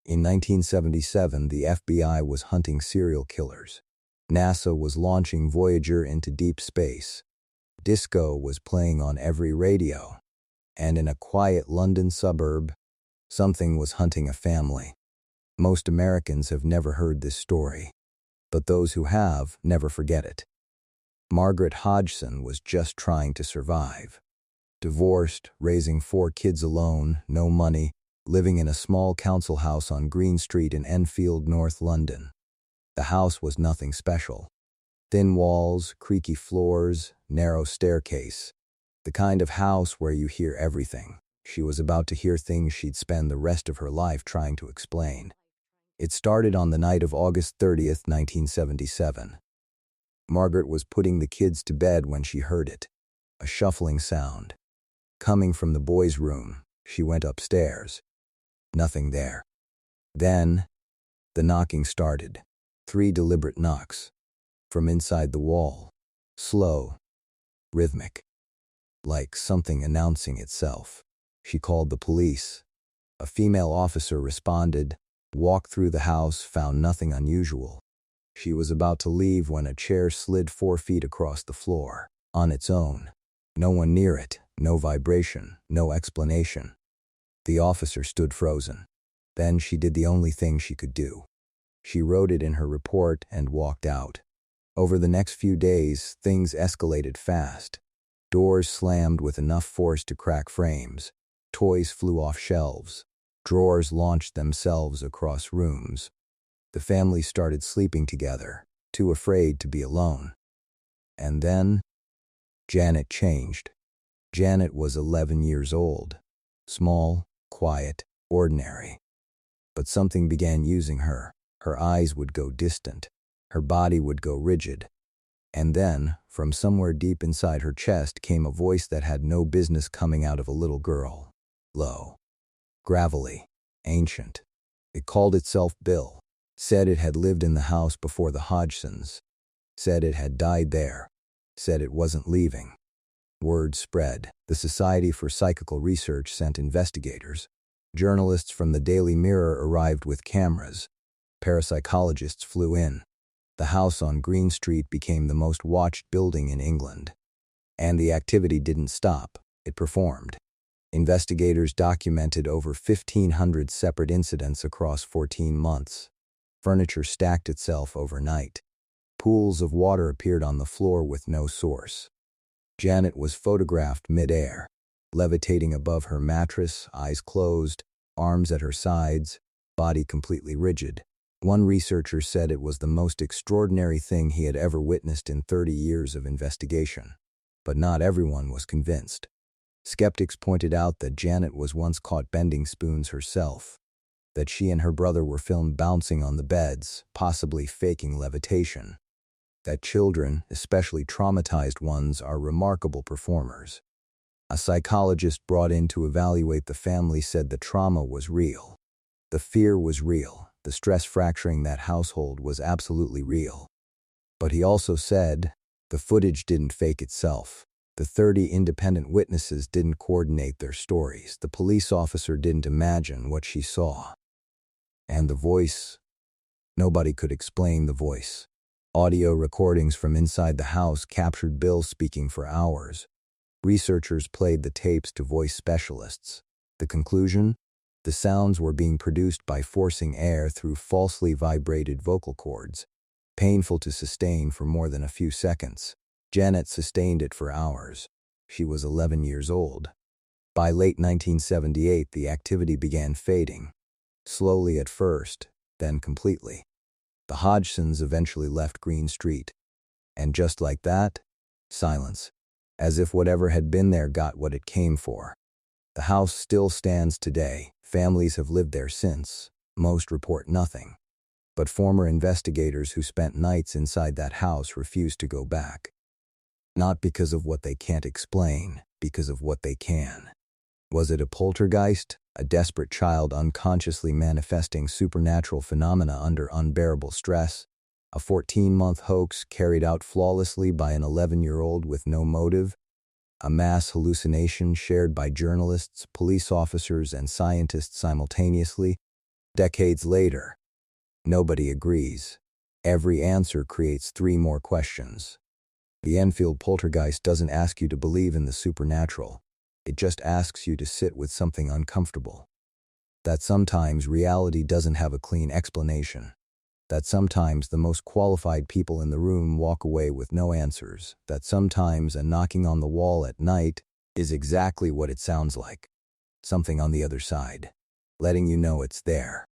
In 1977, the FBI was hunting serial killers. NASA was launching Voyager into deep space. Disco was playing on every radio. And in a quiet London suburb, something was hunting a family. Most Americans have never heard this story, but those who have never forget it. Margaret Hodgson was just trying to survive. Divorced, raising 4 kids alone, no money, living in a small council house on Green Street in Enfield, North London. The house was nothing special. Thin walls, creaky floors, narrow staircase. The kind of house where you hear everything. She was about to hear things she'd spend the rest of her life trying to explain. It started on the night of August 30th, 1977. Margaret was putting the kids to bed when she heard it. A shuffling sound. Coming from the boys' room, she went upstairs. Nothing there. Then, the knocking started. 3 deliberate knocks. From inside the wall. Slow. Rhythmic. Like something announcing itself. She called the police. A female officer responded, walked through the house, found nothing unusual. She was about to leave when a chair slid 4 feet across the floor, on its own. No one near it, no vibration, no explanation. The officer stood frozen. Then she did the only thing she could do. She wrote it in her report and walked out. Over the next few days, things escalated fast. Doors slammed with enough force to crack frames. Toys flew off shelves. Drawers launched themselves across rooms. The family started sleeping together, too afraid to be alone. And then, Janet changed. Janet was 11 years old. Small, quiet, ordinary. But something began using her. Her eyes would go distant. Her body would go rigid. And then, from somewhere deep inside her chest came a voice that had no business coming out of a little girl. Low. Gravelly. Ancient. It called itself Bill. Said it had lived in the house before the Hodgsons. Said it had died there. Said it wasn't leaving. Word spread. The Society for Psychical Research sent investigators. Journalists from the Daily Mirror arrived with cameras. Parapsychologists flew in. The house on Green Street became the most watched building in England. And the activity didn't stop. It performed. Investigators documented over 1,500 separate incidents across 14 months. Furniture stacked itself overnight. Pools of water appeared on the floor with no source. Janet was photographed mid-air, levitating above her mattress, eyes closed, arms at her sides, body completely rigid. One researcher said it was the most extraordinary thing he had ever witnessed in 30 years of investigation. But not everyone was convinced. Skeptics pointed out that Janet was once caught bending spoons herself, that she and her brother were filmed bouncing on the beds, possibly faking levitation, that children, especially traumatized ones, are remarkable performers. A psychologist brought in to evaluate the family said the trauma was real. The fear was real. The stress fracturing that household was absolutely real. But he also said, the footage didn't fake itself. The 30 independent witnesses didn't coordinate their stories. The police officer didn't imagine what she saw. And the voice? Nobody could explain the voice. Audio recordings from inside the house captured Bill speaking for hours. Researchers played the tapes to voice specialists. The conclusion? The sounds were being produced by forcing air through falsely vibrated vocal cords, painful to sustain for more than a few seconds. Janet sustained it for hours. She was 11 years old. By late 1978, the activity began fading. Slowly at first, then completely. The Hodgsons eventually left Green Street. And just like that, silence. As if whatever had been there got what it came for. The house still stands today. Families have lived there since. Most report nothing. But former investigators who spent nights inside that house refuse to go back. Not because of what they can't explain, because of what they can. Was it a poltergeist, a desperate child unconsciously manifesting supernatural phenomena under unbearable stress? A 14-month hoax carried out flawlessly by an 11-year-old with no motive? A mass hallucination shared by journalists, police officers, and scientists simultaneously? Decades later, nobody agrees. Every answer creates 3 more questions. The Enfield poltergeist doesn't ask you to believe in the supernatural. It just asks you to sit with something uncomfortable. That sometimes reality doesn't have a clean explanation. That sometimes the most qualified people in the room walk away with no answers. That sometimes a knocking on the wall at night is exactly what it sounds like. Something on the other side, letting you know it's there.